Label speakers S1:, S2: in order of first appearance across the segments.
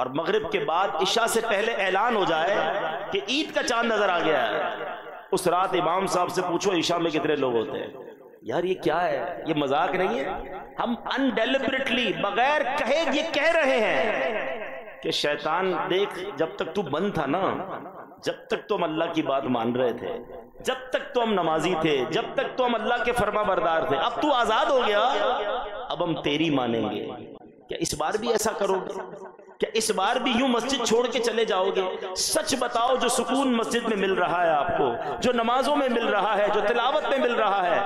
S1: اور مغرب کے بعد عشاء سے پہلے اعلان ہو جائے کہ عید کا چاند نظر آ گیا ہے، اس رات امام صاحب سے پوچھو عشاء میں کتنے لوگ ہوتے ہیں؟ یار یہ کیا ہے؟ یہ مذاق نہیں ہے، ہم انڈیلیبریٹلی بغیر کہے یہ کہہ رہے ہیں کہ شیطان دیکھ، جب تک تو بند تھا نا، جب تک تو ہم اللہ کی بات مان رہے تھے، جب تک تو ہم نمازی تھے، جب تک تو ہم اللہ کے فرما بردار تھے، اب تو آزاد ہو گیا، اب ہم تیری مانیں گے۔ کیا اس بار بھی ایسا کرو گے؟ کیا اس بار بھی یوں مسجد چھوڑ کے چلے جاؤ گے؟ سچ بتاؤ، جو سکون مسجد میں مل رہا ہے آپ کو، جو نمازوں میں مل رہا ہے، جو تلاوت میں مل رہا ہے،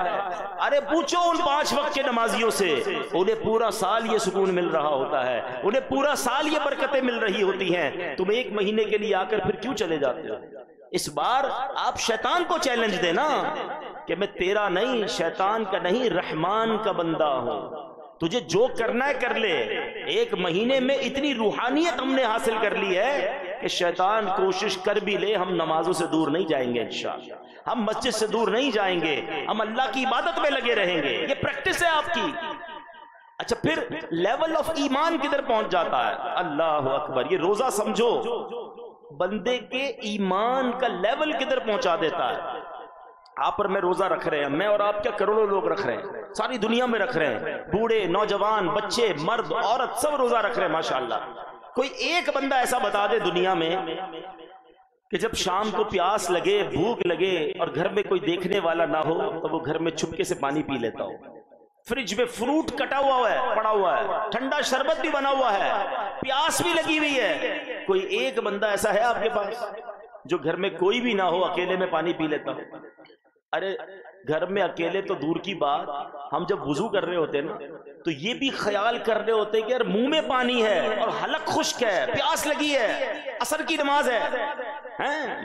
S1: ارے پوچھو ان 5 وقت کے نمازیوں سے، انہیں پورا سال یہ سکون مل رہا ہوتا ہے، انہیں پورا سال یہ برکتیں مل رہی ہوتی ہیں، تم 1 مہینے کے لیے آ کر پھر کیوں چلے جاتے ہو؟ اس بار آپ شیطان کو چیلنج دیں نا کہ میں تیرا نہیں، شیطان کا نہیں، رحمان کا بندہ ہوں، تجھے جو کرنا ہے کر لے۔ 1 مہینے میں اتنی روحانیت ہم نے حاصل کر لی ہے کہ شیطان کوشش کر بھی لے، ہم نمازوں سے دور نہیں جائیں گے انشاءاللہ، ہم مسجد سے دور نہیں جائیں گے، ہم اللہ کی عبادت میں لگے رہیں گے۔ یہ پریکٹس ہے آپ کی۔ اچھا پھر لیول آف ایمان کدھر پہنچ جاتا ہے؟ اللہ اکبر، یہ روزہ سمجھو بندے کے ایمان کا لیول کدھر پہنچا دیتا ہے۔ آپ اور میں روزہ رکھ رہے ہیں، میں اور آپ کیا کروڑوں لوگ رکھ رہے ہیں، ساری دنیا میں رکھ رہے ہیں، بوڑھے، نوجوان، بچے، مرد، عورت، سب روزہ رکھ رہے ہیں ماشاءاللہ۔ کوئی ایک بندہ ایسا بتا دے دنیا میں کہ جب شام کو پیاس لگے، بھوک لگے اور گھر میں کوئی دیکھنے والا نہ ہو تو وہ گھر میں چھپکے سے پانی پی لیتا ہو، فریج میں فروٹ کٹا ہوا ہے، پڑا ہوا ہے، ٹھنڈا شربت بھی بنا ہوا ہے، پیاس بھی لگی ہوئی ہے، کوئی ایک بندہ ایسا ہے آپ کے پاس جو گھر میں کوئی بھی نہ ہو اکیلے میں پانی پی لیتا ہو؟ ارے گھر میں اکیلے تو دور کی بات، ہم جب وضو کر رہے ہوتے ہیں نا تو یہ بھی خیال کر رہے ہوتے کہ یار منہ میں پانی ہے اور حلق خشک ہے، پیاس لگی ہے، عصر کی نماز ہے،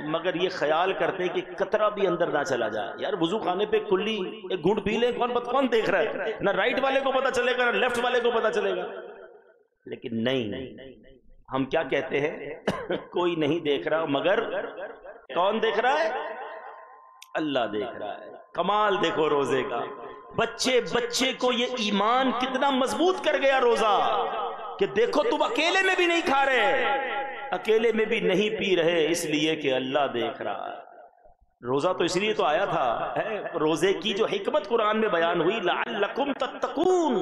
S1: مگر یہ خیال کرتے کہ قطرہ بھی اندر نہ چلا جائے۔ یار وضو خانے پہ کلی ایک گھونٹ پی لے، کون دیکھ رہا ہے؟ نہ رائٹ والے کو پتا چلے گا، نہ لیفٹ والے کو پتا چلے گا۔ لیکن نہیں، ہم کیا کہتے ہیں؟ کوئی نہیں دیکھ رہا، مگر کون دیکھ رہا ہے؟ اللہ دیکھ رہا ہے۔ کمال دیکھو روزے کا، بچے کو یہ ایمان کتنا مضبوط کر گیا روزہ کہ دیکھو تم اکیلے میں بھی نہیں کھا رہے، اکیلے میں بھی نہیں پی رہے، اس لیے کہ اللہ دیکھ رہا ہے۔ روزہ تو اس لیے تو آیا تھا، روزے کی جو حکمت قرآن میں بیان ہوئی، لعلکم تتقون،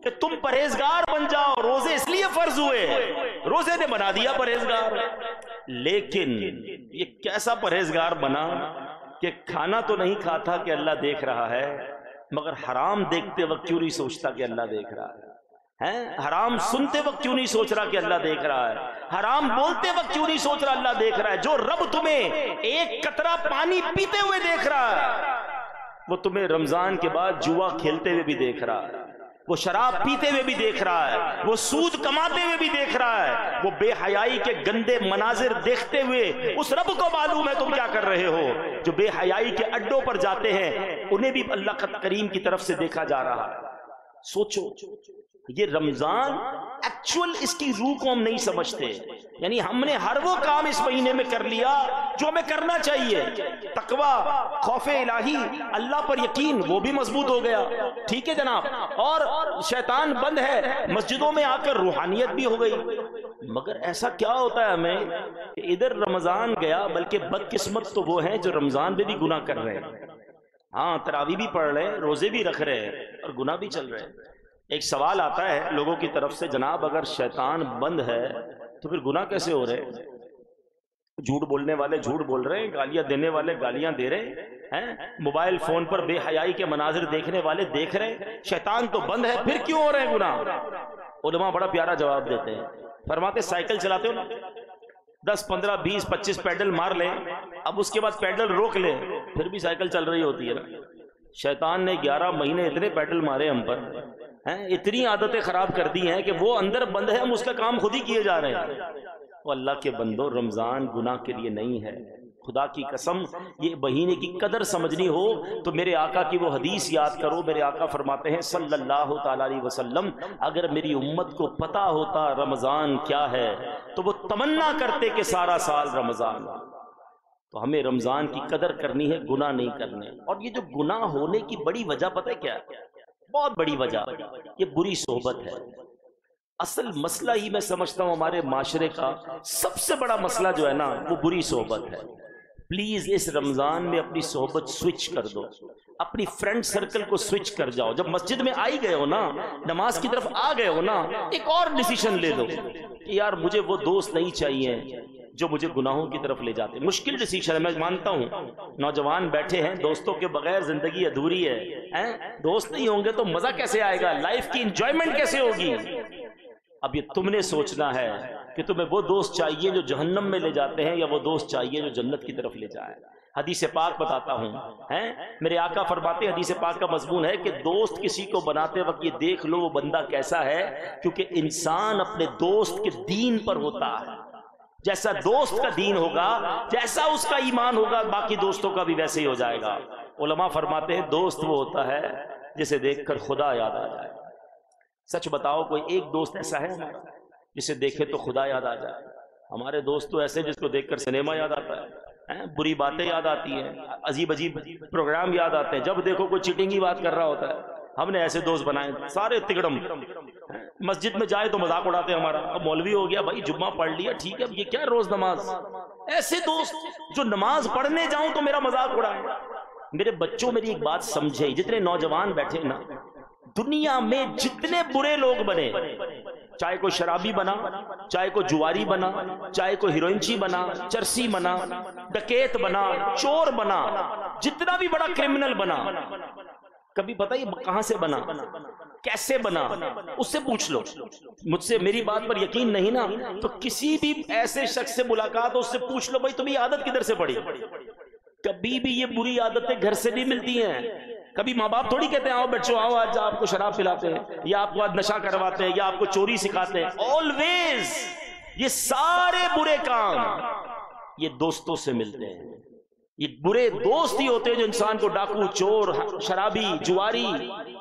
S1: کہ تم پرہیزگار بن جاؤ۔ روزے اس لیے فرض ہوئے، روزے نے بنا دیا پرہیزگار۔ لیکن یہ کیسا پرہیزگار بنا کہ کھانا تو نہیں کھاتا کہ اللہ دیکھ رہا ہے، مگر حرام دیکھتے وقت کیوں نہیں سوچتا کہ اللہ دیکھ رہا ہے؟ حرام سنتے وقت کیوں نہیں سوچ رہا کہ اللہ دیکھ رہا ہے؟ حرام بولتے وقت کیوں نہیں سوچ رہا اللہ دیکھ رہا ہے؟ جو رب تمہیں ایک قطرہ پانی پیتے ہوئے دیکھ رہا ہے، وہ تمہیں رمضان کے بعد جوا کھیلتے ہوئے بھی دیکھ رہا ہے، وہ شراب پیتے ہوئے بھی دیکھ رہا ہے، وہ سود کماتے ہوئے بھی دیکھ رہا ہے، وہ بے حیائی کے گندے مناظر دیکھتے ہوئے اس رب کو معلوم ہے تم کیا کر رہے ہو۔ جو بے حیائی کے اڈوں پر جاتے ہیں انہیں بھی اللہ کریم کی طرف سے دیکھا جا رہا ہے۔ سوچو، یہ رمضان ایکچول اس کی روح کو ہم نہیں سمجھتے، یعنی ہم نے ہر وہ کام اس مہینے میں کر لیا جو ہمیں کرنا چاہیے، تقوی، خوف الہی، اللہ پر یقین، وہ بھی مضبوط ہو گیا، ٹھیک ہے جناب، اور شیطان بند ہے، مسجدوں میں آ کر روحانیت بھی ہو گئی۔ مگر ایسا کیا ہوتا ہے ہمیں کہ ادھر رمضان گیا، بلکہ بدقسمت تو وہ ہیں جو رمضان میں بھی گناہ کر رہے ہیں، ہاں تراویح بھی پڑھ رہے ہیں، روزے بھی رکھ رہے ہیں اور گناہ بھی چل رہے ہیں۔ ایک سوال آتا ہے لوگوں کی طرف سے، جناب اگر شیطان بند ہے تو پھر گناہ کیسے ہو رہے ہیں؟ جھوٹ بولنے والے جھوٹ بول رہے ہیں، گالیاں دینے والے گالیاں دے رہے ہیں، موبائل فون پر بے حیائی کے مناظر دیکھنے والے دیکھ رہے ہیں، شیطان تو بند ہے، پھر کیوں ہو رہے ہیں گناہ؟ علماء بڑا پیارا جواب دیتے ہیں، فرماتے سائیکل چلاتے ہو نا، 10 15 20 25 پیڈل مار لیں، اب اس کے بعد پیڈل روک لیں، پھر بھی سائیکل چل رہی ہوتی ہے نا۔ شیطان نے 11 مہینے اتنے پیڈل مارے ہم پر، اتنی عادتیں خراب کر دی ہیں کہ وہ اندر بند ہے، ہم اس کا کام خود ہی کیے جا رہے ہیں۔ وہ اللہ کے بندو، رمضان گناہ کے لیے نہیں ہے، خدا کی قسم یہ مہینے کی قدر سمجھنی ہو تو میرے آقا کی وہ حدیث یاد کرو۔ میرے آقا فرماتے ہیں صلی اللہ تعالی علیہ وسلم، اگر میری امت کو پتا ہوتا رمضان کیا ہے تو وہ تمنا کرتے کہ سارا سال رمضان ہو۔ تو ہمیں رمضان کی قدر کرنی ہے، گناہ نہیں کرنے۔ اور یہ جو گناہ ہونے کی بڑی وجہ پتہ ہے کیا ہے؟ بہت بڑی وجہ، یہ بری صحبت ہے۔ اصل مسئلہ ہی میں سمجھتا ہوں ہمارے معاشرے کا سب سے بڑا مسئلہ جو ہے نا وہ بری صحبت ہے. پلیز اس رمضان میں اپنی صحبت سوئچ کر دو، اپنی فرینڈ سرکل کو سوئچ کر جاؤ. جب مسجد میں آئی گئے ہو نا، نماز کی طرف آ گئے ہو نا، ایک اور ڈیسیشن لے لو کہ یار مجھے وہ دوست نہیں چاہیے جو مجھے گناہوں کی طرف لے جاتے. مشکل ڈیسیشن ہے، میں مانتا ہوں. نوجوان بیٹھے ہیں، دوستوں کے بغیر زندگی ادھوری ہے. دوست نہیں ہوں گے تو مزہ کیسے آئے گا؟ لائف کی انجوائمنٹ کیسے ہوگی؟ اب یہ تم نے سوچنا ہے کہ تمہیں وہ دوست چاہیے جو جہنم میں لے جاتے ہیں یا وہ دوست چاہیے جو جنت کی طرف لے جائے. حدیث پاک بتاتا ہوں، میرے آقا فرماتے ہیں، حدیث پاک کا مضمون ہے کہ دوست کسی کو بناتے وقت یہ دیکھ لو وہ بندہ کیسا ہے، کیونکہ انسان اپنے دوست کے دین پر ہوتا ہے. جیسا دوست کا دین ہوگا، جیسا اس کا ایمان ہوگا، باقی دوستوں کا بھی ویسے ہی ہو جائے گا. علماء فرماتے ہیں دوست وہ ہوتا ہے جسے دیکھ کر خدا یاد آ جائے. سچ بتاؤ کوئی ایک دوست ایسا ہے جسے دیکھے تو خدا یاد آ جائے؟ ہمارے دوست تو ایسے جس کو دیکھ کر سنیما یاد آتا ہے، بری باتیں یاد آتی ہیں، عجیب عجیب پروگرام یاد آتے ہیں. جب دیکھو کوئی چیٹنگ کی بات کر رہا ہوتا ہے. ہم نے ایسے دوست بنائے سارے تگڑم. مسجد میں جائے تو مذاق اڑاتے ہیں ہمارا، اب مولوی ہو گیا بھائی، جمعہ پڑھ لیا ٹھیک ہے، اب یہ کیا روز نماز. ایسے دوست جو نماز پڑھنے جاؤں تو میرا مذاق اڑائے. میرے بچوں میری ایک بات سمجھے، جتنے نوجوان بیٹھے نا، دنیا میں جتنے برے لوگ بنے، چاہے کوئی شرابی بنا، چاہے کوئی جواری بنا، چاہے کوئی ہیروئنچی بنا، چرسی بنا، ڈکیت بنا، چور بنا، جتنا بھی بڑا کرمنل بنا، کبھی پتہ ہی کہاں سے بنا، کیسے بنا، اس سے پوچھ لو. مجھ سے میری بات پر یقین نہیں نا تو کسی بھی ایسے شخص سے ملاقات ہو، اس سے پوچھ لو بھائی تمہیں یہ عادت کدھر سے پڑی. کبھی بھی یہ بری عادتیں گھر سے نہیں ملتی ہیں. کبھی ماں باپ تھوڑی کہتے ہیں آؤ بچوں آؤ آج آپ کو شراب پلاتے ہیں، یا آپ کو آج نشہ کرواتے ہیں، یا آپ کو چوری سکھاتے ہیں. آلویز یہ سارے برے کام یہ دوستوں سے ملتے ہیں. یہ برے دوست ہی ہوتے ہیں جو انسان کو ڈاکو، چور، شرابی، جواری.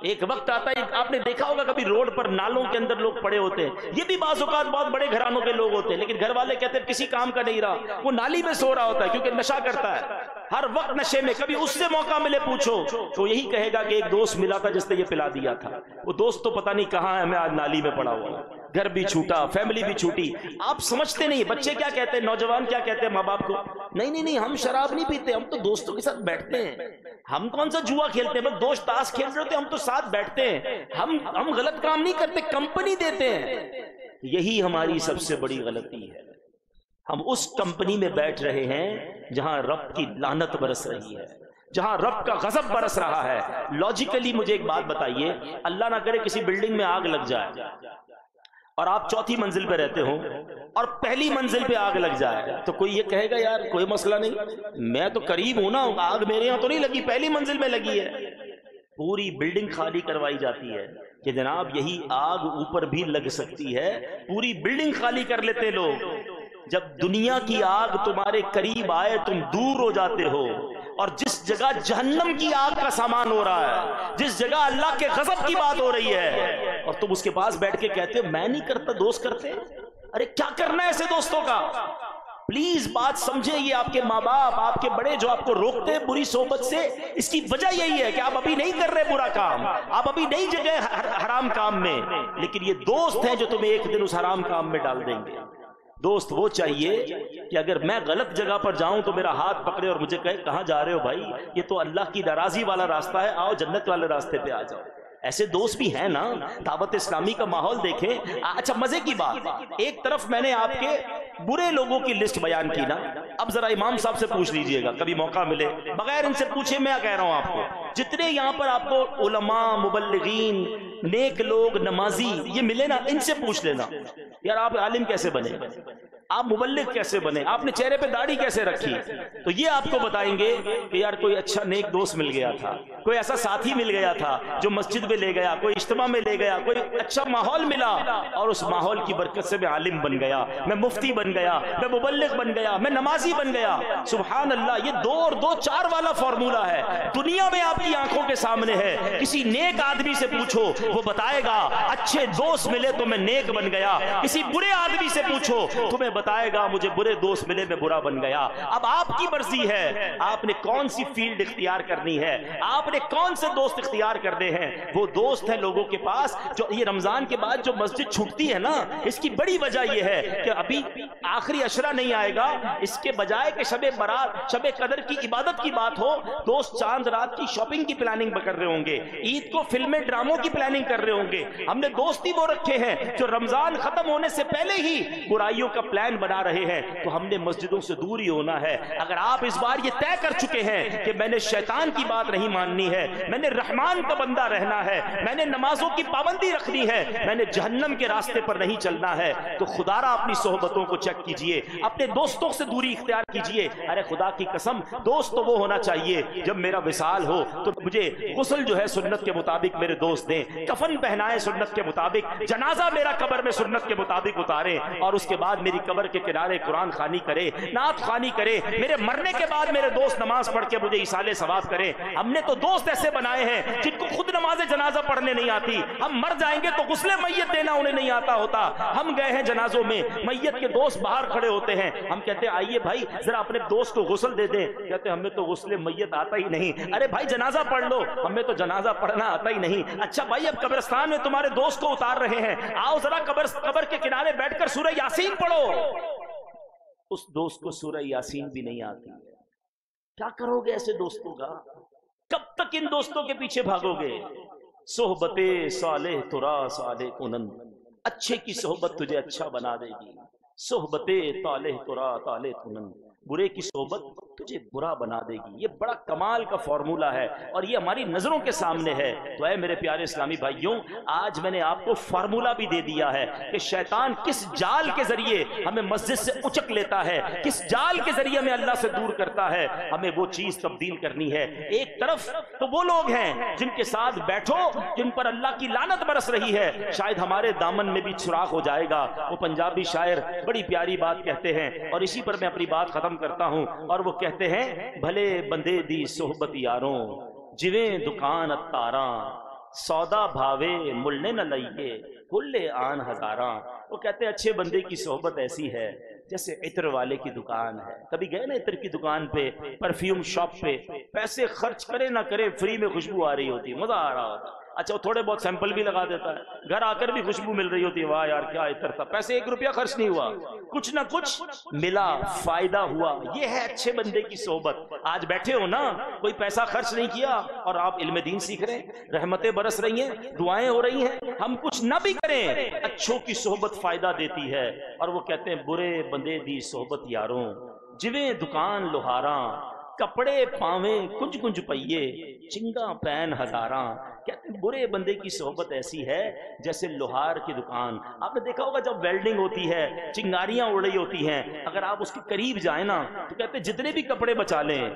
S1: ایک وقت آتا ہے، آپ نے دیکھا ہوگا کبھی روڈ پر نالوں کے اندر لوگ پڑے ہوتے ہیں. یہ بھی بعض اوقات بہت بڑے گھرانوں کے لوگ ہوتے ہیں، لیکن گھر والے کہتے ہیں کسی کام کا نہیں رہا، وہ نالی میں سو رہا ہوتا ہے کیونکہ نشہ کرتا ہے، ہر وقت نشے میں. کبھی اس سے موقع ملے پوچھو تو یہی کہے گا کہ ایک دوست ملا تھا جس نے یہ پلا دیا تھا. وہ دوست تو پتہ نہیں کہاں ہے، میں آج نالی میں پڑا ہوا. گھر بھی چھوٹا، فیملی بھی چھوٹی. آپ سمجھتے نہیں بچے کیا کہتے ہیں، نوجوان کیا کہتے ہیں ماں باپ کو، نہیں ہم شراب نہیں پیتے، ہم تو دوستوں کے ساتھ بیٹھتے ہیں. ہم کون سا جوا کھیلتے ہیں، بس دوست تاش کھیل رہے ہوتے ہیں، ہم تو ساتھ بیٹھتے ہیں. ہم غلط کام نہیں کرتے، کمپنی دیتے ہیں. یہی ہماری سب سے بڑی غلطی ہے. ہم اس کمپنی میں بیٹھ رہے ہیں جہاں رب کی لعنت برس رہی ہے، جہاں رب کا غضب برس رہا ہے. لاجیکلی مجھے ایک بات بتائیے، اللہ نہ کرے کسی بلڈنگ میں آگ لگ جائے اور آپ چوتھی منزل پہ رہتے ہوں اور پہلی منزل پہ آگ لگ جائے تو کوئی یہ کہے گا یار کوئی مسئلہ نہیں، میں تو قریب ہوں نا، آگ میرے یہاں تو نہیں لگی، پہلی منزل میں لگی ہے. پوری بلڈنگ خالی کروائی جاتی ہے کہ جناب یہی آگ اوپر بھی لگ سکتی ہے. پوری بلڈنگ خالی کر لیتے لوگ. جب دنیا کی آگ تمہارے قریب آئے تم دور ہو جاتے ہو، اور جس جگہ جہنم کی آگ کا سامان ہو رہا ہے، جس جگہ اللہ کے غضب کی بات ہو رہی ہے، اور تم اس کے پاس بیٹھ کے کہتے ہو میں نہیں کرتا، دوست کرتے. ارے کیا کرنا ہے ایسے دوستوں کا؟ پلیز بات سمجھے. یہ آپ کے ماں باپ، آپ کے بڑے جو آپ کو روکتے ہیں بری صحبت سے، اس کی وجہ یہی ہے کہ آپ ابھی نہیں کر رہے برا کام، آپ ابھی نہیں جگہ حرام کام میں، لیکن یہ دوست ہیں جو تمہیں ایک دن اس حرام کام میں ڈال دیں گے. دوست وہ چاہیے کہ اگر میں غلط جگہ پر جاؤں تو میرا ہاتھ پکڑے اور مجھے کہے کہاں جا رہے ہو بھائی، یہ تو اللہ کی ناراضی والا راستہ ہے، آؤ جنت والے راستے پہ آ جاؤ. ایسے دوست بھی ہیں نا. دعوت اسلامی کا ماحول دیکھیں. اچھا مزے کی بات، ایک طرف میں نے آپ کے برے لوگوں کی لسٹ بیان کی نا، اب ذرا امام صاحب سے پوچھ لیجئے گا کبھی موقع ملے، بغیر ان سے پوچھے میں کہہ رہا ہوں آپ کو، جتنے یہاں پر آپ کو علماء، مبلغین، نیک لوگ، نمازی یہ ملے نا، ان سے پوچھ لینا یار آپ عالم کیسے بنے، آپ مبلغ کیسے بنے، آپ نے چہرے پہ داڑھی کیسے رکھی. تو یہ آپ کو بتائیں گے کہ یار کوئی اچھا نیک دوست مل گیا تھا، کوئی ایسا ساتھی مل گیا تھا جو مسجد میں لے گیا، کوئی اجتماع میں لے گیا، کوئی اچھا ماحول ملا اور اس ماحول کی برکت سے میں عالم بن گیا، میں مفتی بن گیا، میں مبلغ بن گیا، میں نمازی بن گیا. سبحان اللہ. یہ 2 اور 2 4 والا فارمولا ہے، دنیا میں آپ کی آنکھوں کے سامنے ہے. کسی نیک آدمی سے پوچھو وہ بتائے گا اچھے دوست ملے تو میں نیک بن گیا. کسی برے آدمی سے پوچھو تمہیں بتائے گا مجھے برے دوست ملے میں برا بن گیا. اب آپ کی مرضی ہے آپ نے کون سی فیلڈ اختیار کرنی ہے, آپ نے کون سے دوست اختیار کرنے ہیں. وہ دوست ہیں لوگوں کے پاس جو یہ رمضان کے بعد جو مسجد چھوٹتی ہے نا, اس کی بڑی وجہ یہ ہے کہ ابھی آخری عشرہ نہیں آئے گا, اس کے بجائے کہ شب برات شب قدر کی عبادت کی بات ہو, دوست چاند رات کی شاپنگ کی پلاننگ کر رہے ہوں گے, عید کو فلمیں ڈراموں کی پلاننگ کر رہے ہوں گے. ہم نے دوست ہی وہ رکھے ہیں جو رمضان ختم ہونے سے پہلے ہی برائیوں کا پلان بنا رہے ہیں. تو ہم نے مسجدوں سے دور ہی ہونا ہے. اگر آپ اس بار یہ طے کر چکے ہیں کہ میں نے شیطان کی بات نہیں ماننی ہے, میں نے رحمان کا بندہ رہنا ہے, میں نے نمازوں کی پابندی رکھنی ہے, میں نے جہنم کے راستے پر نہیں چلنا ہے, تو خدا را اپنی صحبتوں کو چیک کیجئے, اپنے دوستوں سے دوری اختیار کیجئے. ارے خدا کی قسم دوست تو وہ ہونا چاہیے جب میرا وصال ہو تو مجھے غسل جو ہے سنت کے مطابق میرے دوست دیں, کفن پہنائے سنت کے مطابق, جنازہ میرا قبر میں سنت کے مطابق اتارے, اور اس کے بعد میری قبر کے کنارے قرآن خوانی کرے, نعت خوانی کرے, میرے مرنے کے بعد میرے دوست نماز پڑھ کے مجھے ایصال ثواب کرے. ہم نے تو دوست ایسے بنائے ہیں جن کو خود نماز جنازہ پڑھنے نہیں آتی. ہم مر جائیں گے تو غسل میت دینا انہیں نہیں آتا ہوتا. ہم گئے ہیں جنازوں میں, میت کے دوست باہر کھڑے ہوتے ہیں, ہم کہتے ہیں آئیے بھائی ذرا اپنے دوست کو غسل دے دیں, کہتے ہیں ہمیں تو غسل میت آتا ہی نہیں. ارے بھائی جنازہ پڑھ لو, ہمیں تو جنازہ پڑھنا آتا ہی نہیں. اچھا بھائی اب قبرستان میں تمہارے دوست کو اتار رہے ہیں, آؤ ذرا قبر کے کنارے بیٹھ کر سورہ یاسین پڑھو. اس دوست کو سورہ یاسین بھی نہیں آتی. کیا کرو گے ایسے دوستوں کا؟ کب تک ان دوستوں کے پیچھے بھاگو گے؟ صحبت صالح ترا صالح کنن, اچھے کی صحبت تجھے اچھا بنا دے گی. صحبت طالح ترا طالح کنن, برے کی صحبت تجھے برا بنا دے گی. یہ بڑا کمال کا فارمولہ ہے اور یہ ہماری نظروں کے سامنے ہے. تو اے میرے پیارے اسلامی بھائیوں, آج میں نے آپ کو فارمولہ بھی دے دیا ہے کہ شیطان کس جال کے ذریعے ہمیں مسجد سے اچک لیتا ہے, کس جال کے ذریعے ہمیں اللہ سے دور کرتا ہے. ہمیں وہ چیز تبدیل کرنی ہے. ایک طرف تو وہ لوگ ہیں جن کے ساتھ بیٹھو جن پر اللہ کی لعنت برس رہی ہے, شاید ہمارے دامن میں بھی سوراخ ہو جائے گا. وہ پنجابی شاعر بڑی پیاری بات کہتے ہیں اور اسی پر میں اپنی بات ختم کرتا ہوں, اور وہ کہتے ہیں بھلے بندے دی صحبت یاروں, جویں دکان اتاراں, سودا بھاوے ملنے نہ لئیے کلے آن ہزاراں. وہ کہتے ہیں اچھے بندے کی صحبت ایسی ہے جیسے عطر والے کی دکان ہے. کبھی گئے نا عطر کی دکان پہ, پرفیوم شاپ پہ, پیسے خرچ کرے نہ کرے فری میں خوشبو آ رہی ہوتی, مزہ آ رہا ہوتا. اچھا وہ تھوڑے بہت سیمپل بھی لگا دیتا ہے, گھر آ کر بھی خوشبو مل رہی ہوتی ہے, واہ یار کیا عطر تھا, پیسے 1 روپیہ خرچ نہیں ہوا, کچھ نہ کچھ ملا, فائدہ ہوا. یہ ہے اچھے بندے کی صحبت. آج بیٹھے ہو نا, کوئی پیسہ خرچ نہیں کیا اور آپ علم دین سیکھ رہے ہیں, رحمتیں برس رہی ہیں, دعائیں ہو رہی ہیں. ہم کچھ نہ بھی کریں, اچھوں کی صحبت فائدہ دیتی ہے. اور وہ کہتے ہیں برے بندے دی صحبت یاروں, جویں دکان لوہاراں, کپڑے پاویں کنج کنج پئیے, چنگا پین ہزاراں. کہتے ہیں برے بندے کی صحبت ایسی ہے جیسے لوہار کی دکان. آپ نے دیکھا ہوگا جب ویلڈنگ ہوتی ہے, چنگاریاں اڑ رہی ہوتی ہیں, اگر آپ اس کے قریب جائیں نا تو کہتے ہیں جتنے بھی کپڑے بچا لیں,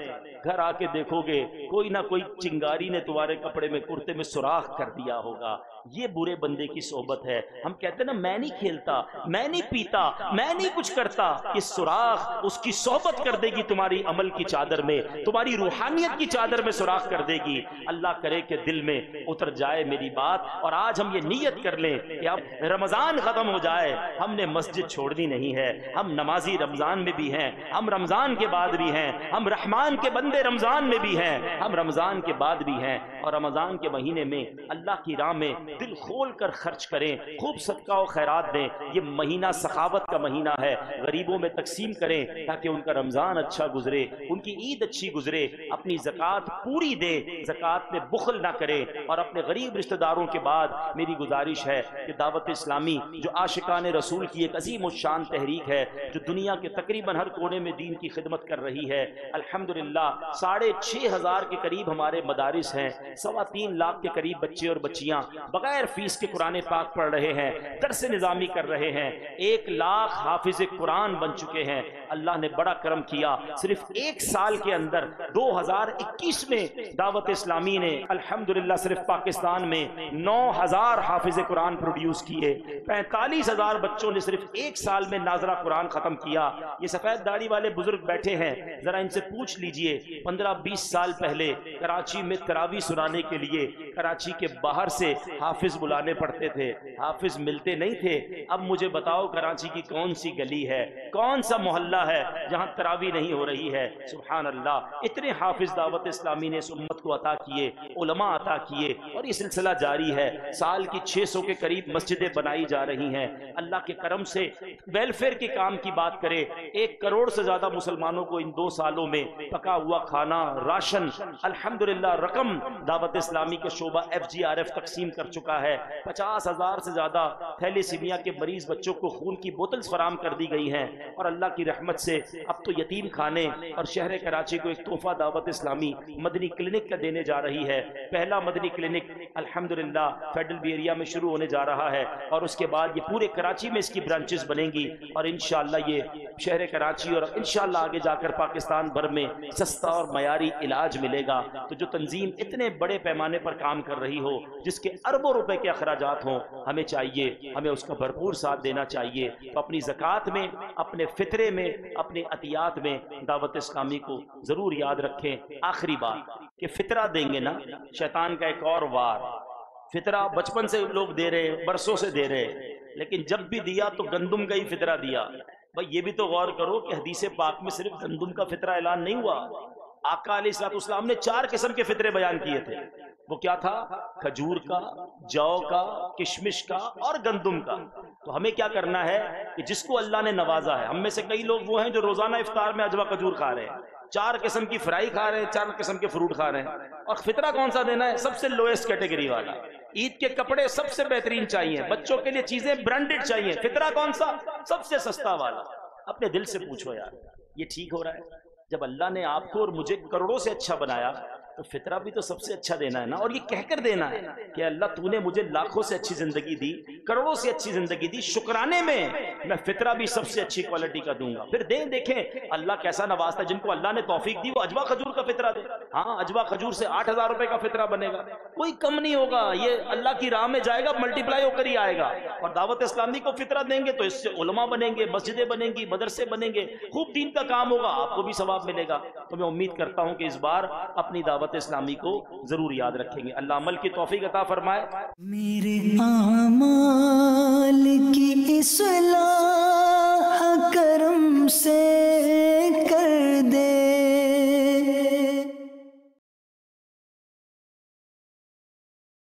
S1: گھر آ کے دیکھو گے کوئی نہ کوئی چنگاری نے تمہارے کپڑے میں, کرتے میں سوراخ کر دیا ہوگا. یہ برے بندے کی صحبت ہے. ہم کہتے ہیں نا میں نہیں کھیلتا, میں نہیں پیتا, میں نہیں کچھ کرتا, یہ سوراخ اس کی صحبت کر دے گی تمہاری عمل کی چادر میں, تمہاری روحانیت کی چادر میں سوراخ کر دے گی. اللہ کرے کہ دل میں اتر جائے میری بات, اور آج ہم یہ نیت کر لیں کہ اب رمضان ختم ہو جائے, ہم نے مسجد چھوڑنی نہیں ہے. ہم نمازی رمضان میں بھی ہیں, ہم رمضان کے بعد بھی ہیں, ہم رحمان کے بندے رمضان میں بھی ہیں, ہم رمضان کے بعد بھی ہیں. اور رمضان کے مہینے میں اللہ کی راہ میں دل کھول کر خرچ کریں, خوب صدقہ و خیرات دیں. یہ مہینہ سخاوت کا مہینہ ہے, غریبوں میں تقسیم کریں تاکہ ان کا رمضان اچھا گزرے, ان کی عید اچھی گزرے. اپنی زکوٰۃ پوری دیں, زکوٰۃ میں بخل نہ کریں. اور اپنے غریب رشتہ داروں کے بعد میری گزارش ہے کہ دعوت اسلامی جو عاشقان رسول کی ایک عظیم الشان تحریک ہے, جو دنیا کے تقریباً ہر کونے میں دین کی خدمت کر رہی ہے, الحمدللہ 6,500 کے قریب ہمارے مدارس ہیں, 3.25 لاکھ کے قریب بچے اور بچیاں بغیر فیس کے قرآن پاک پڑھ رہے ہیں, درس نظامی کر رہے ہیں, 1 لاکھ حافظ قرآن بن چکے ہیں. اللہ نے بڑا کرم کیا, صرف 1 سال کے اندر 2021 میں دعوت اسلامی نے الحمدللہ صرف پاکستان میں 9,000 حافظ قرآن پروڈیوس کیے, 45,000 بچوں نے صرف 1 سال میں ناظرہ قرآن ختم کیا. یہ سفید داڑھی والے بزرگ بیٹھے ہیں, ذرا ان سے پوچھ لیجئے 15-20 سال پہلے کراچی میں تراویح سنانے کے لیے کراچی کے باہر سے حافظ بلانے پڑتے تھے، حافظ ملتے نہیں تھے۔ اب مجھے بتاؤ کراچی کی کون سی گلی ہے، کون سا محلہ ہے جہاں تراویح نہیں ہو رہی ہے؟ سبحان اللہ، اتنے حافظ دعوت اسلامی نے اس امت کو عطا کیے، علماء عطا کیے، اور یہ سلسلہ جاری ہے۔ سال کی 600 کے قریب مسجدیں بنائی جا رہی ہیں۔ اللہ کے کرم سے ویلفیئر کے کام کی بات کرے، 1 کروڑ سے زیادہ مسلمانوں کو ان 2 سالوں میں پکا ہوا کھانا، راشن، الحمدللہ رقم دعوت اسلامی کے شعبہ FGRF تقسیم کر چکا ہے۔ 50,000 سے زیادہ تھیلیسیمیا کے مریض بچوں کو خون کی بوتلز فراہم کر دی گئی ہیں، اور اللہ کی رحمت سے اب تو یتیم خانے اور شہر کراچی کو ایک تحفہ دعوت اسلامی مدنی کلینک کا دینے جا رہی ہے۔ پہلا مدنی کلینک الحمدللہ فیڈرل بی ایریا میں شروع ہونے جا رہا ہے، اور اس کے بعد یہ پورے کراچی میں اس کی برانچز بنیں گی، اور انشاءاللہ یہ شہر کراچی اور انشاءاللہ آگے جا کر پاکستان بھر میں سستا اور معیاری علاج ملے گا۔ تو جو تنظیم اتنے بڑے پیمانے پر کام کر رہی ہو، جس کے اربوں روپے کے اخراجات ہوں، ہمیں چاہیے، ہمیں اس کا بھرپور ساتھ دینا چاہیے۔ تو اپنی زکوٰۃ میں، اپنے فطرے میں، اپنے عطیات میں دعوت اسلامی کو ضرور یاد رکھیں۔ آخری بات کہ فطرہ دیں گے نا، شیطان کا ایک اور وار، فطرہ بچپن سے لوگ دے رہے، برسوں سے دے رہے، لیکن جب بھی دیا تو گندم کا ہی فطرہ دیا۔ بھائی یہ بھی تو غور کرو کہ حدیث پاک میں صرف گندم کا فطرہ اعلان نہیں ہوا، آقا علیہ الصلوۃ والسلام نے 4 قسم کے فطرے بیان کیے تھے۔ وہ کیا تھا؟ کھجور کا، جو کا، کشمش کا اور گندم کا۔ تو ہمیں کیا کرنا ہے کہ جس کو اللہ نے نوازا ہے، ہم میں سے کئی لوگ وہ ہیں جو روزانہ افطار میں اجوا کھجور کھا رہے ہیں، 4 قسم کی فرائی کھا رہے ہیں، 4 قسم کے فروٹ کھا رہے ہیں، اور فطرہ کون سا دینا ہے؟ سب سے لوئسٹ کیٹیگری والا۔ عید کے کپڑے سب سے بہترین چاہیے، بچوں کے لیے چیزیں برانڈڈ چاہیے، فطرہ کون سا؟ سب سے سستا والا۔ اپنے دل سے پوچھو یار، یہ ٹھیک ہو رہا ہے؟ جب اللہ نے آپ کو اور مجھے کروڑوں سے اچھا بنایا تو فطرہ بھی تو سب سے اچھا دینا ہے نا، اور یہ کہہ کر دینا ہے کہ اللہ تو نے مجھے لاکھوں سے اچھی زندگی دی، کروڑوں سے اچھی زندگی دی، شکرانے میں میں فطرہ بھی سب سے اچھی کوالٹی کا دوں گا۔ پھر دیکھیں اللہ کیسا نوازتا ہے۔ جن کو اللہ نے توفیق دی وہ اجوا کھجور کا فطرہ دے، ہاں اجوا کھجور سے 8,000 روپے کا فطرہ بنے گا، کوئی کم نہیں ہوگا، یہ اللہ کی راہ میں جائے گا، ملٹیپلائی ہو کر ہی آئے گا۔ اور دعوت اسلامی کو فطرہ دیں گے تو اس سے علماء بنیں گے، مسجدیں بنیں گی، مدرسے بنیں گے، خوب دین کا کام ہوگا، آپ کو بھی ثواب ملے گا۔ تو میں امید کرتا ہوں کہ اس بار اپنی دعوت اسلامی کو ضرور یاد رکھیں گے۔ اللہ عمل کی توفیق عطا فرمائے۔
S2: میرے آمال